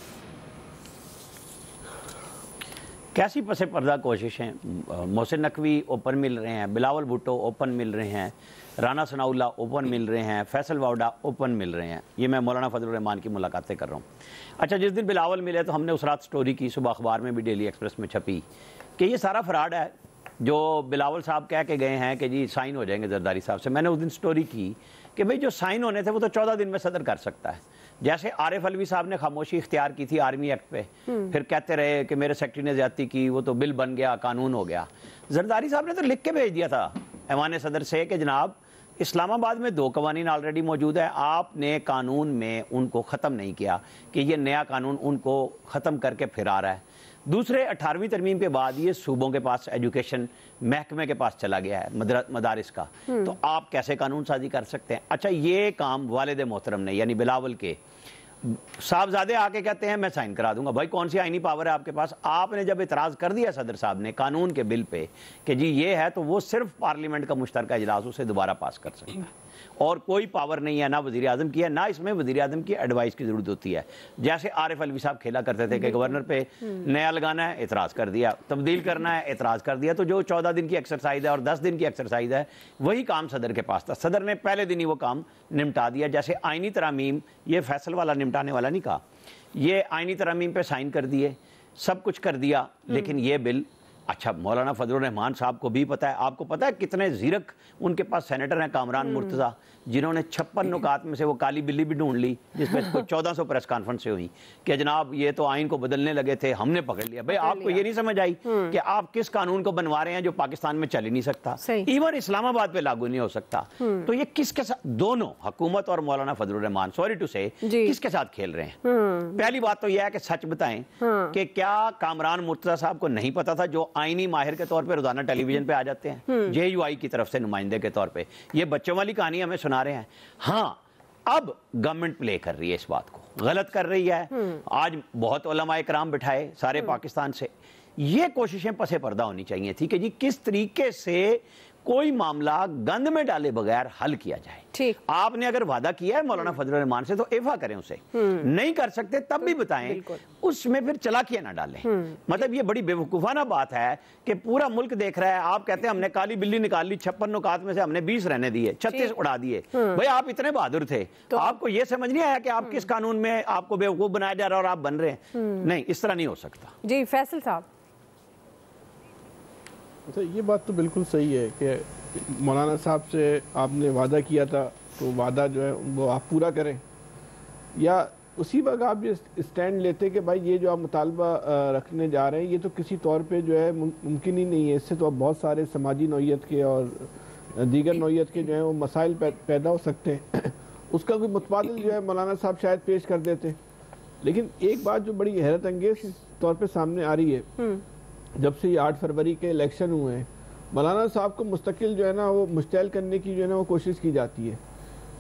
کیسی پس پردہ کوششیں؟ محسن نقوی اوپن مل رہے ہیں، بلاول بھٹو اوپن مل رہے ہیں، رانا ثناء اللہ اوپن مل رہے ہیں، فیصل واوڈا اوپن مل رہے ہیں. یہ میں مولانا فضل الرحمان کی ملاقاتیں کر رہا ہوں. اچھا، جس دن بلاول ملے تو ہم نے اس رات سٹوری کی، صبح اخبار میں بھی ڈیلی ایکسپریس میں چھپی، کہ یہ سارا فراڈ ہے جو بلاول صاحب کہہ کے گئے ہیں کہ جی سائن ہو جائیں گے زرداری صاحب سے. میں نے اس دن سٹوری کی کہ بھئی جو سائن ہونے تھے وہ تو 14 دن میں صدر کر سکتا ہے. جیسے عارف علوی صاحب نے خاموشی اختیار کی تھی آرمی ایکٹ پہ، پھر کہتے رہے کہ میرے سیکٹری نے زیادتی کی، وہ تو بل بن گیا، قانون ہو گیا. زرداری صاحب نے تو لکھ کے بھیج دیا تھا ایوان صدر سے کہ جناب اسلام آباد میں 2 قوانین آلریڈی موجود ہے، آپ نے قانون میں ان کو ختم نہیں کیا کہ یہ نیا قانون ان کو ختم کر کے پھر آ رہا ہے. دوسرے 18ویں ترمیم کے بعد یہ صوبوں کے پاس ایجوکیشن محکمے کے پاس چلا گیا ہے مدارس کا، تو آپ کیسے قانون سازی کر سکتے ہیں؟ اچھا، یہ کام والد محترم نے یعنی بلاول کے صاحبزادے آ کے کہتے ہیں میں سائن کرا دوں گا. بھائی کون سی آئینی پاور ہے آپ کے پاس؟ آپ نے جب اعتراض کر دیا صدر صاحب نے قانون کے بل پہ کہ جی یہ ہے، تو وہ صرف پارلیمنٹ کا مشترکہ اجلاس اسے دوبارہ پاس کر سکتا ہے اور کوئی پاور نہیں ہے، نہ وزیر اعظم کی ہے، نہ اس میں وزیر اعظم کی ایڈوائس کی ضرورت ہوتی ہے. جیسے عارف علوی صاحب کھیلا کرتے تھے کہ گورنر پہ نیا لگانا ہے، اعتراض کر دیا، تبدیل کرنا ہے، اعتراض کر دیا. تو جو 14 دن کی ایکسرسائز ہے اور 10 دن کی ایکسرسائز ہے، وہی کام صدر کے پاس تھا. صدر نے پہلے دن ہی وہ کام نمٹا دیا. جیسے آئینی ترامیم، یہ فیصل والا نمٹانے والا نہیں کہا، یہ آئینی ترامیم پہ سائن کر دیے، سب کچھ کر دیا، لیکن یہ بل اچھا مولانا فضل الرحمان صاحب کو بھی پتہ ہے، آپ کو پتہ ہے کتنے زیرک ان کے پاس سینیٹر ہیں کامران مرتضیٰ، جنہوں نے 56 نکات میں سے وہ کالی بلی بھی ڈھونڈ لی، جس پہ 1400 پریس کانفرنس سے ہوئی کہ جناب یہ تو آئین کو بدلنے لگے تھے، ہم نے پکڑ لیا. بھئی آپ کو یہ نہیں سمجھ آئی کہ آپ کس قانون کو بنوا رہے ہیں جو پاکستان میں چل ہی نہیں سکتا، ایون اسلام آباد پہ لاگو نہیں ہو سکتا. تو یہ کس کے ساتھ دونوں حکومت اور مولانا فضل الرحمان سوری ٹو سے کس کے ساتھ کھیل رہے ہیں؟ پہلی بات تو یہ ہے کہ سچ بتائیں کہ کیا کامران مرتضیٰ صاحب کو نہیں پتا تھا جو آئینی ماہر کے طور پہ روزانہ ٹیلی ویژن پہ آ جاتے ہیں JUI کی طرف سے نمائندے کے طور پہ، یہ بچوں والی کہانی ہمیں سنا رہے ہیں. ہاں، اب گورنمنٹ پلے کر رہی ہے اس بات کو, غلط کر رہی ہے. آج بہت علماء کرام بٹھائے سارے پاکستان سے, یہ کوششیں پس پردہ ہونی چاہیے تھی کہ جی کس طریقے سے کوئی معاملہ گند میں ڈالے بغیر حل کیا جائے. ٹھیک, آپ نے اگر وعدہ کیا ہے مولانا فضل الرحمان سے تو ایفا کریں اسے, نہیں کر سکتے تب بھی بتائیں, اس میں پھر چلاکیاں نہ ڈالیں. مطلب یہ بڑی بے وقوفانہ بات ہے کہ پورا ملک دیکھ رہا ہے, آپ کہتے ہیں ہم نے کالی بلی نکال لی, 56 نکات میں سے ہم نے 20 رہنے دیے, 36 اڑا دیے. بھائی آپ اتنے بہادر تھے, آپ کو یہ سمجھ نہیں آیا کہ آپ کس قانون میں آپ کو بے وقوف بنایا جا رہا اور آپ بن رہے ہیں؟ نہیں, اس طرح نہیں ہو سکتا. جی فیصل صاحب. یہ بات تو بالکل صحیح ہے کہ مولانا صاحب سے آپ نے وعدہ کیا تھا تو وعدہ جو ہے وہ آپ پورا کریں, یا اسی وقت آپ یہ اسٹینڈ لیتے کہ بھائی یہ جو آپ مطالبہ رکھنے جا رہے ہیں یہ تو کسی طور پہ جو ہے ممکن ہی نہیں ہے, اس سے تو اب بہت سارے سماجی نوعیت کے اور دیگر نوعیت کے جو ہیں وہ مسائل پیدا ہو سکتے ہیں. اس کا کوئی متبادل جو ہے مولانا صاحب شاید پیش کر دیتے. لیکن ایک بات جو بڑی حیرت انگیز طور پہ سامنے آ رہی ہے, جب سے یہ 8 فروری کے الیکشن ہوئے ہیں, مولانا صاحب کو مستقل جو ہے نا وہ مشتعل کرنے کی جو ہے نا وہ کوشش کی جاتی ہے.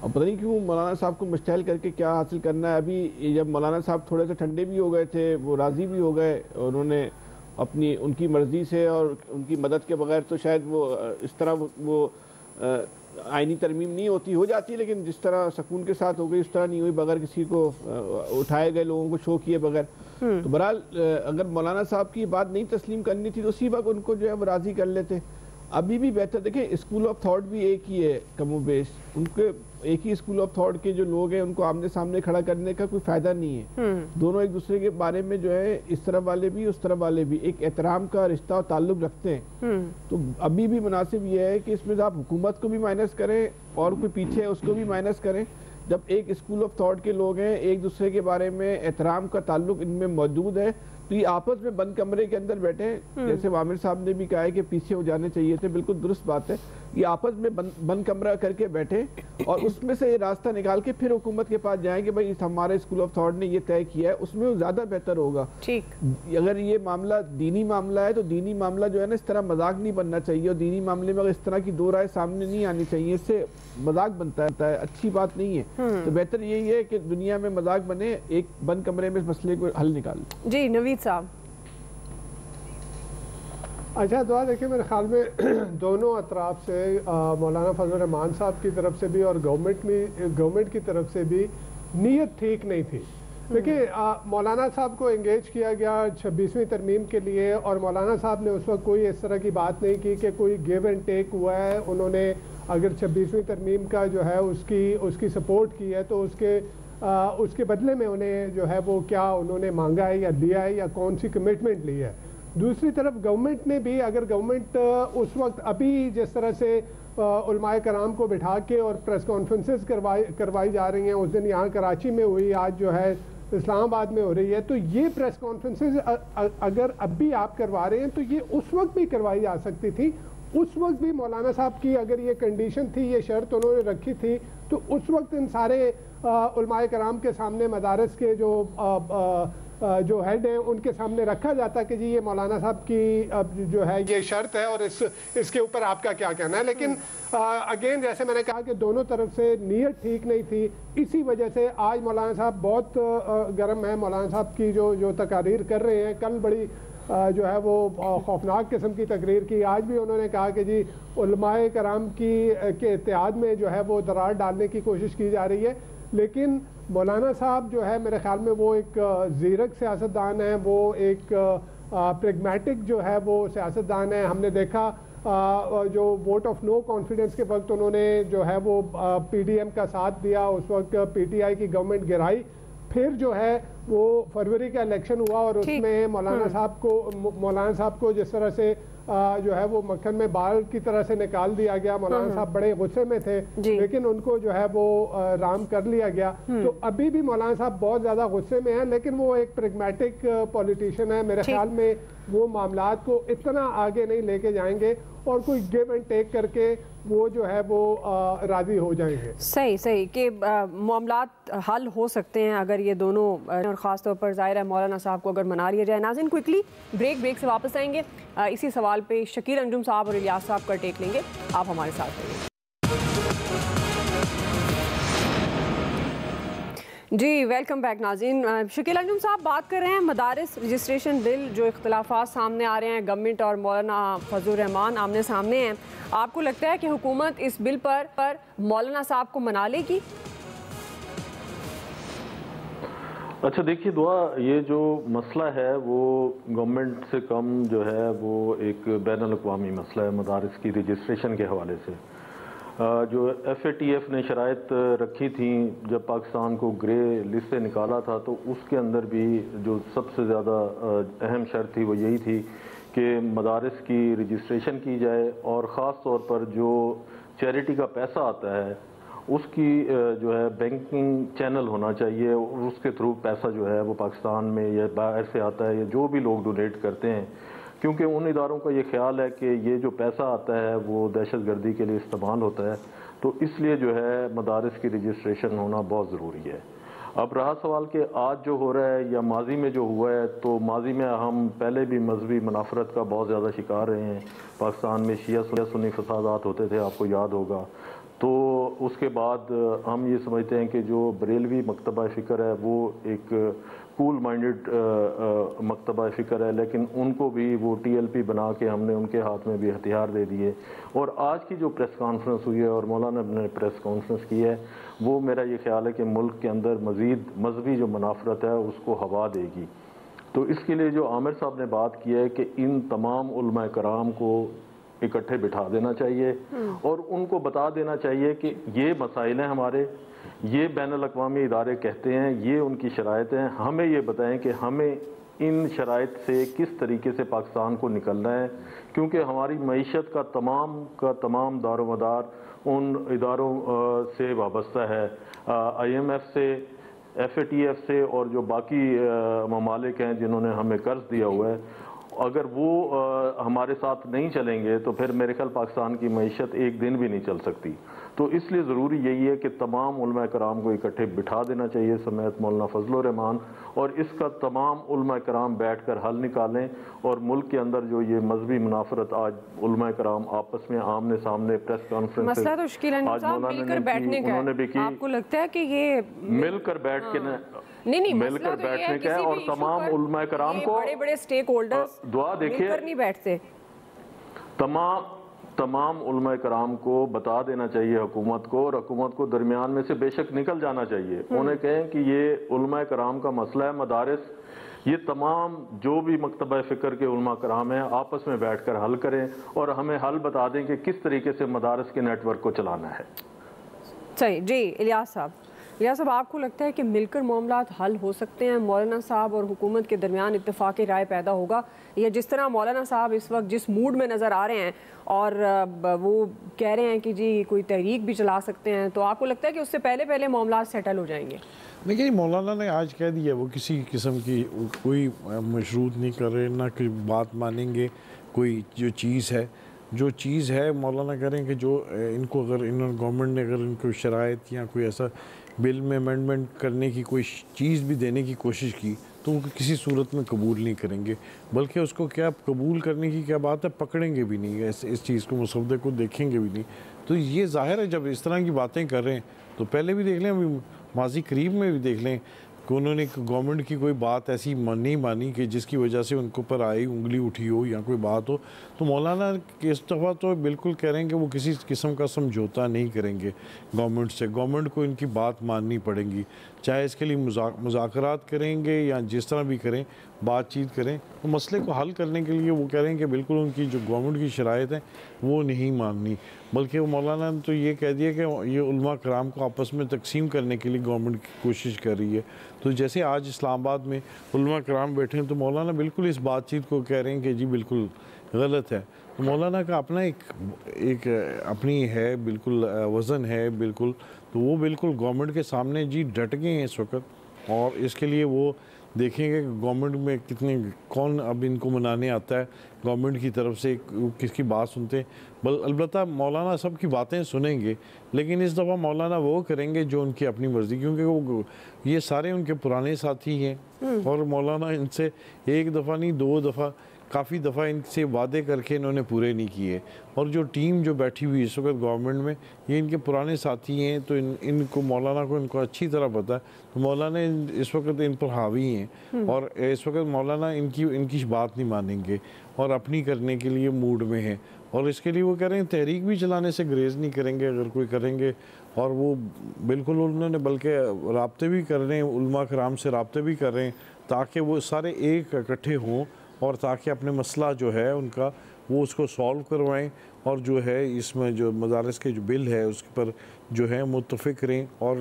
اور پتہ نہیں کیوں مولانا صاحب کو مشتعل کر کے کیا حاصل کرنا ہے. ابھی جب مولانا صاحب تھوڑے سے ٹھنڈے بھی ہو گئے تھے, وہ راضی بھی ہو گئے, انہوں نے اپنی ان کی مرضی سے اور ان کی مدد کے بغیر تو شاید وہ اس طرح وہ آئینی ترمیم نہیں ہوتی, ہو جاتی, لیکن جس طرح سکون کے ساتھ ہو گئی اس طرح نہیں ہوئی, بغیر کسی کو اٹھائے گئے لوگوں کو شو کیے بغیر. تو بہرحال اگر مولانا صاحب کی بات نہیں تسلیم کرنی تھی تو اسی وقت ان کو جو ہے وہ راضی کر لیتے. ابھی بھی بہتر, دیکھیں اسکول آف تھاٹ بھی ایک ہی ہے کم و بیش, ان کے ایک ہی اسکول آف تھاٹ کے جو لوگ ہیں ان کو آمنے سامنے کھڑا کرنے کا کوئی فائدہ نہیں ہے. دونوں ایک دوسرے کے بارے میں جو ہے اس طرف والے بھی اس طرف والے بھی ایک احترام کا رشتہ اور تعلق رکھتے ہیں. تو ابھی بھی مناسب یہ ہے کہ اس میں آپ حکومت کو بھی مائنس کریں اور کوئی پیچھے ہے اس کو بھی مائنس کریں. جب ایک اسکول آف تھاٹ کے لوگ ہیں, ایک دوسرے کے بارے میں احترام کا تعلق ان میں موجود ہے, تو یہ آپس میں بند کمرے کے اندر بیٹھے, جیسے عامر صاحب نے بھی کہا ہے کہ پیچھے ہو جانے چاہیے تھے, بالکل درست بات ہے, یہ آپس میں بند کمرہ کر کے بیٹھے اور اس میں سے یہ راستہ نکال کے پھر حکومت کے پاس جائیں کہ بھائی ہمارے اسکول آف تھاٹ نے یہ طے کیا ہے, اس میں وہ زیادہ بہتر ہوگا. اگر یہ معاملہ دینی معاملہ ہے تو دینی معاملہ جو ہے نا اس طرح مذاق نہیں بننا چاہیے, اور دینی معاملے میں اگر اس طرح کی دو رائے سامنے نہیں آنی چاہیے, اس سے مذاق بنتا ہے, اچھی بات نہیں ہے. تو بہتر یہی ہے کہ دنیا میں مذاق بنے, ایک بند کمرے میں اس مسئلے کو حل نکال. جی نوید صاحب. اچھا دعا, دیکھیں میرے خیال میں دونوں اطراف سے مولانا فضل الرحمان صاحب کی طرف سے بھی اور گورنمنٹ کی طرف سے بھی نیت ٹھیک نہیں تھی. دیکھیں مولانا صاحب کو انگیج کیا گیا 26ویں ترمیم کے لیے, اور مولانا صاحب نے اس وقت کوئی اس طرح کی بات نہیں کی کہ کوئی گیو اینڈ ٹیک ہوا ہے. انہوں نے اگر 26ویں ترمیم کا جو ہے اس کی سپورٹ کی ہے تو اس کے بدلے میں انہیں جو ہے وہ کیا انہوں نے مانگا ہے یا دیا ہے یا کون سی کمٹمنٹ لی ہے. دوسری طرف گورنمنٹ نے بھی, اگر گورنمنٹ اس وقت ابھی جس طرح سے علماء کرام کو بٹھا کے اور پریس کانفرنسز کروائی جا رہی ہیں, اس دن یہاں کراچی میں ہوئی, آج جو ہے اسلام آباد میں ہو رہی ہے, تو یہ پریس کانفرنسز اگر اب بھی آپ کروا رہے ہیں تو یہ اس وقت بھی کروائی جا سکتی تھی. اس وقت بھی مولانا صاحب کی اگر یہ کنڈیشن تھی, یہ شرط انہوں نے رکھی تھی, تو اس وقت ان سارے علماء کرام کے سامنے مدارس کے جو ہیڈ ہیں ان کے سامنے رکھا جاتا کہ جی یہ مولانا صاحب کی جو ہے یہ شرط ہے اور اس کے اوپر آپ کا کیا کہنا ہے. لیکن اگین جیسے میں نے کہا کہ دونوں طرف سے نیت ٹھیک نہیں تھی, اسی وجہ سے آج مولانا صاحب بہت گرم ہے. مولانا صاحب کی جو تقاریر کر رہے ہیں, کل بڑی جو ہے وہ خوفناک قسم کی تقریر کی, آج بھی انہوں نے کہا کہ جی علماء کرام کے اتحاد میں جو ہے وہ درار ڈالنے کی کوشش کی جا رہی ہے. لیکن مولانا صاحب جو ہے میرے خیال میں وہ ایک زیرک سیاستدان ہیں, وہ ایک پریگمیٹک جو ہے وہ سیاستدان ہیں. ہم نے دیکھا جو ووٹ آف نو کانفیڈنس کے وقت انہوں نے جو ہے وہ پی ڈی ایم کا ساتھ دیا, اس وقت پی ٹی آئی کی گورنمنٹ گرائی, پھر جو ہے وہ فروری کا الیکشن ہوا اور اس میں مولانا صاحب کو جس طرح سے جو ہے وہ مکھن میں بال کی طرح سے نکال دیا گیا. مولانا صاحب بڑے غصے میں تھے لیکن ان کو جو ہے وہ رام کر لیا گیا. تو ابھی بھی مولانا صاحب بہت زیادہ غصے میں ہیں, لیکن وہ ایک پریگمیٹک پولیٹیشین ہے. میرے خیال میں وہ معاملات کو اتنا آگے نہیں لے کے جائیں گے اور کوئی گیو اینڈ ٹیک کر کے وہ جو ہے وہ راضی ہو جائیں گے. صحیح کہ معاملات حل ہو سکتے ہیں اگر یہ دونوں, اور خاص طور پر ظاہر ہے مولانا صاحب کو اگر منا لیا جائے. ناظرین کوئکلی بریک سے واپس آئیں گے, اسی سوال پہ شکیل انجم صاحب اور الیاس صاحب کا ٹیک لیں گے. آپ ہمارے ساتھ رہیے. جی ویلکم بیک ناظرین. شکیل انجم صاحب بات کر رہے ہیں مدارس رجسٹریشن بل، جو اختلافات سامنے آ رہے ہیں، گورنمنٹ اور مولانا فضل الرحمان آمنے سامنے ہیں. آپ کو لگتا ہے کہ حکومت اس بل پر مولانا صاحب کو منا لے گی؟ اچھا دیکھیے دعا، یہ جو مسئلہ ہے وہ گورنمنٹ سے کم جو ہے وہ ایک بین الاقوامی مسئلہ ہے مدارس کی رجسٹریشن کے حوالے سے. جو FATF نے شرائط رکھی تھیں جب پاکستان کو گرے لسٹ سے نکالا تھا، تو اس کے اندر بھی جو سب سے زیادہ اہم شرط تھی وہ یہی تھی کہ مدارس کی رجسٹریشن کی جائے، اور خاص طور پر جو چیریٹی کا پیسہ آتا ہے اس کی جو ہے بینکنگ چینل ہونا چاہیے، اور اس کے تھرو پیسہ جو ہے وہ پاکستان میں یا باہر سے آتا ہے یا جو بھی لوگ ڈونیٹ کرتے ہیں، کیونکہ ان اداروں کا یہ خیال ہے کہ یہ جو پیسہ آتا ہے وہ دہشت گردی کے لیے استعمال ہوتا ہے، تو اس لیے جو ہے مدارس کی رجسٹریشن ہونا بہت ضروری ہے. اب رہا سوال کہ آج جو ہو رہا ہے یا ماضی میں جو ہوا ہے، تو ماضی میں ہم پہلے بھی مذہبی منافرت کا بہت زیادہ شکار رہے ہیں. پاکستان میں شیعہ سنی فسادات ہوتے تھے، آپ کو یاد ہوگا. تو اس کے بعد ہم یہ سمجھتے ہیں کہ جو بریلوی مکتبہ فکر ہے وہ ایک کول مائنڈڈ مکتبہ فکر ہے، لیکن ان کو بھی وہ TLP بنا کے ہم نے ان کے ہاتھ میں بھی ہتھیار دے دیے. اور آج کی جو پریس کانفرنس ہوئی ہے اور مولانا نے پریس کانفرنس کی ہے، وہ میرا یہ خیال ہے کہ ملک کے اندر مزید مذہبی جو منافرت ہے اس کو ہوا دے گی. تو اس کے لیے جو عامر صاحب نے بات کی ہے کہ ان تمام علماء کرام کو اکٹھے بٹھا دینا چاہیے اور ان کو بتا دینا چاہیے کہ یہ مسائل ہیں ہمارے، یہ بین الاقوامی ادارے کہتے ہیں، یہ ان کی شرائط ہیں، ہمیں یہ بتائیں کہ ہمیں ان شرائط سے کس طریقے سے پاکستان کو نکلنا ہے، کیونکہ ہماری معیشت کا تمام دار و مدار ان اداروں سے وابستہ ہے، IMF سے، FATF سے، اور جو باقی ممالک ہیں جنہوں نے ہمیں قرض دیا ہوا ہے. اگر وہ ہمارے ساتھ نہیں چلیں گے تو پھر میرے خیال پاکستان کی معیشت ایک دن بھی نہیں چل سکتی. تو اس لیے ضروری یہی ہے کہ تمام علماء کرام کو اکٹھے بٹھا دینا چاہیے سمیت مولانا فضل الرحمان، اور اس کا تمام علماء کرام بیٹھ کر حل نکالیں. اور ملک کے اندر جو یہ مذہبی منافرت آج علماء کرام آپس میں آمنے سامنے پریس کانفرنس مسئلہ تو شکیل انجم صاحب مل کر بیٹھنے کا ہے. آپ کو لگتا ہے کہ یہ مل کر بیٹھ کے نہیں مل کر بیٹھنے کا ہے، اور تمام علماء کرام کو بڑے سٹیک ہولڈرز دعا دیکھیے نہیں بیٹھتے، تمام علماء کرام کو بتا دینا چاہیے حکومت کو، اور حکومت کو درمیان میں سے بے شک نکل جانا چاہیے. انہیں کہیں کہ یہ علماء کرام کا مسئلہ ہے مدارس، یہ تمام جو بھی مکتبہ فکر کے علماء کرام ہیں آپس میں بیٹھ کر حل کریں، اور ہمیں حل بتا دیں کہ کس طریقے سے مدارس کے نیٹ ورک کو چلانا ہے. صحیح. جی الیاس صاحب، آپ کو لگتا ہے کہ مل کر معاملات حل ہو سکتے ہیں؟ مولانا صاحب اور حکومت کے درمیان اتفاق رائے پیدا ہوگا، یا جس طرح مولانا صاحب اس وقت جس موڈ میں نظر آ رہے ہیں اور وہ کہہ رہے ہیں کہ جی کوئی تحریک بھی چلا سکتے ہیں، تو آپ کو لگتا ہے کہ اس سے پہلے معاملات سیٹل ہو جائیں گے؟ دیکھیے مولانا نے آج کہہ دیا وہ کسی قسم کی کوئی مشروط نہیں کر رہے، نہ کوئی بات مانیں گے. کوئی جو چیز ہے مولانا کریں کہ جو ان کو اگر گورنمنٹ نے اگر ان کو شرائط یا کوئی ایسا بل میں امینڈمنٹ کرنے کی کوئی چیز بھی دینے کی کوشش کی تو وہ کسی صورت میں قبول نہیں کریں گے، بلکہ اس کو کیا قبول کرنے کی کیا بات ہے، پکڑیں گے بھی نہیں، اس چیز کو مسودے کو دیکھیں گے بھی نہیں. تو یہ ظاہر ہے جب اس طرح کی باتیں کر رہے ہیں تو پہلے بھی دیکھ لیں، ماضی قریب میں بھی دیکھ لیں کہ انہوں نے گورنمنٹ کی کوئی بات ایسی نہیں مانی کہ جس کی وجہ سے ان کو پر آئی انگلی اٹھی ہو یا کوئی بات ہو. تو مولانا اس دفعہ تو بالکل کہہ رہے ہیں کہ وہ کسی قسم کا سمجھوتا نہیں کریں گے گورنمنٹ سے. گورنمنٹ کو ان کی بات ماننی پڑے گی، چاہے اس کے لیے مذاکرات کریں گے یا جس طرح بھی کریں، بات چیت کریں. تو مسئلے کو حل کرنے کے لیے وہ کہہ رہے ہیں کہ بالکل ان کی جو گورنمنٹ کی شرائط ہیں وہ نہیں ماننی، بلکہ وہ مولانا نے تو یہ کہہ دیا کہ یہ علماء کرام کو آپس میں تقسیم کرنے کے لیے گورنمنٹ کی کوشش کر رہی ہے. تو جیسے آج اسلام آباد میں علماء کرام بیٹھے ہیں تو مولانا بالکل اس بات چیت کو کہہ رہے ہیں کہ جی بالکل غلط ہے. تو مولانا کا اپنا ایک اپنی ہے بالکل وزن ہے بالکل، تو وہ بالکل گورنمنٹ کے سامنے جی ڈٹ گئے ہیں اس وقت، اور اس کے لیے وہ دیکھیں گے کہ گورنمنٹ میں کون اب ان کو منانے آتا ہے گورنمنٹ کی طرف سے، کس کی بات سنتے ہیں. البتہ مولانا سب کی باتیں سنیں گے، لیکن اس دفعہ مولانا وہ کریں گے جو ان کی اپنی مرضی، کیونکہ وہ یہ سارے ان کے پرانے ساتھی ہیں اور مولانا ان سے ایک دفعہ نہیں 2 دفعہ کافی دفعہ ان سے وعدے کر کے انہوں نے پورے نہیں کیے، اور جو ٹیم جو بیٹھی ہوئی اس وقت گورنمنٹ میں یہ ان کے پرانے ساتھی ہیں، تو ان کو مولانا کو ان کو اچھی طرح پتہ ہے، تو مولانا اس وقت ان پر حاوی ہیں، اور اس وقت مولانا ان کی بات نہیں مانیں گے اور اپنی کرنے کے لیے موڈ میں ہیں، اور اس کے لیے وہ کہہ رہے ہیں تحریک بھی چلانے سے گریز نہیں کریں گے اگر کوئی کریں گے، اور وہ بالکل انہوں نے بلکہ رابطے بھی کر رہے ہیں، علماء کرام سے رابطے بھی کر رہے ہیں تاکہ وہ سارے ایک اکٹھے ہوں اور تاکہ اپنے مسئلہ جو ہے ان کا وہ اس کو سولو کروائیں، اور جو ہے اس میں جو مدارس کے جو بل ہے اس پر جو ہے متفق رہیں، اور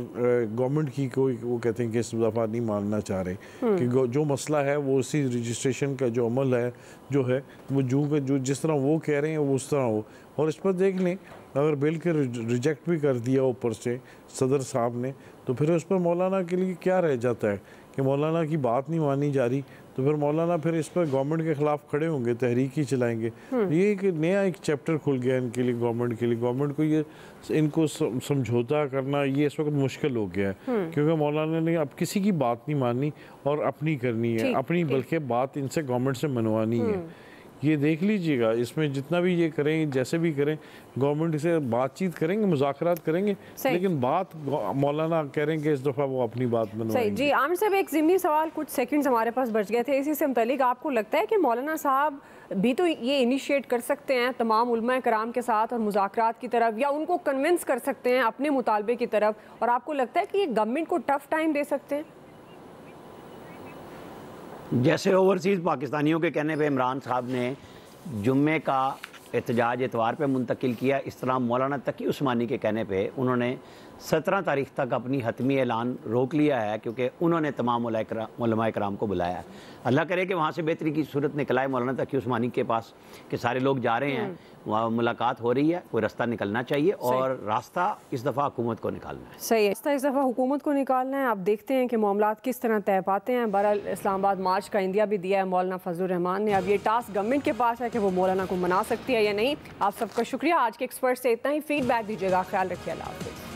گورنمنٹ کی کوئی وہ کہتے ہیں کہ اس دفعہ نہیں ماننا چاہ رہے کہ جو مسئلہ ہے وہ اسی رجسٹریشن کا جو عمل ہے جو ہے وہ جو جس طرح وہ کہہ رہے ہیں وہ اس طرح ہو، اور اس پر دیکھ لیں اگر بل کے ریجیکٹ بھی کر دیا اوپر سے صدر صاحب نے، تو پھر اس پر مولانا کے لیے کیا رہ جاتا ہے کہ مولانا کی بات نہیں مانی جا رہی، تو پھر مولانا پھر اس پر گورنمنٹ کے خلاف کھڑے ہوں گے، تحریک ہی چلائیں گے۔ یہ ایک نیا چیپٹر کھل گیا ان کے لیے، گورنمنٹ کے لیے، گورنمنٹ کو یہ ان کو سمجھوتا کرنا یہ اس وقت مشکل ہو گیا ہے، کیونکہ مولانا نے اب کسی کی بات نہیں ماننی اور اپنی کرنی ہے، اپنی بلکہ بات ان سے گورنمنٹ سے منوانی ہے۔ یہ دیکھ لیجئے گا اس میں جتنا بھی یہ کریں جیسے بھی کریں، گورنمنٹ سے بات چیت کریں گے، مذاکرات کریں گے، لیکن بات مولانا کہہ رہے ہیں کہ اس دفعہ وہ اپنی بات منوائیں گے۔ جی عامر صاحب، ایک ضمنی سوال، کچھ سیکنڈز ہمارے پاس بچ گئے تھے، اسی سے متعلق آپ کو لگتا ہے کہ مولانا صاحب بھی تو یہ انیشیٹ کر سکتے ہیں تمام علماء کرام کے ساتھ اور مذاکرات کی طرف، یا ان کو کنونس کر سکتے ہیں اپنے مطالبے کی طرف، اور آپ کو لگتا ہے کہ یہ گورنمنٹ کو ٹف ٹائم دے سکتے ہیں؟ جیسے اوورسیز پاکستانیوں کے کہنے پہ عمران صاحب نے جمعے کا احتجاج اتوار پہ منتقل کیا، اس طرح مولانا تقی عثمانی کے کہنے پہ انہوں نے 17 تاریخ تک اپنی حتمی اعلان روک لیا ہے، کیونکہ انہوں نے تمام علماء کرام کو بلایا ہے۔ اللہ کرے کہ وہاں سے بہتری کی صورت نکل آئے مولانا تقی عثمانی کے پاس کہ سارے لوگ جا رہے ہیں، وہاں ملاقات ہو رہی ہے، کوئی راستہ نکلنا چاہیے، اور راستہ اس دفعہ حکومت کو نکالنا ہے۔ صحیح ہے، راستہ اس دفعہ حکومت کو نکالنا ہے۔ اب دیکھتے ہیں کہ معاملات کس طرح طے پاتے ہیں۔ بہرحال اسلام آباد مارچ کا عندیہ بھی دیا ہے مولانا فضل الرحمان نے، اب یہ ٹاسک گورنمنٹ کے پاس ہے کہ وہ مولانا کو منا سکتی ہے یا نہیں۔ آپ سب کا شکریہ، آج کے ایکسپرٹ سے اتنا ہی، فیڈ بیک دیجیے گا، خیال رکھیے، اللہ حافظ۔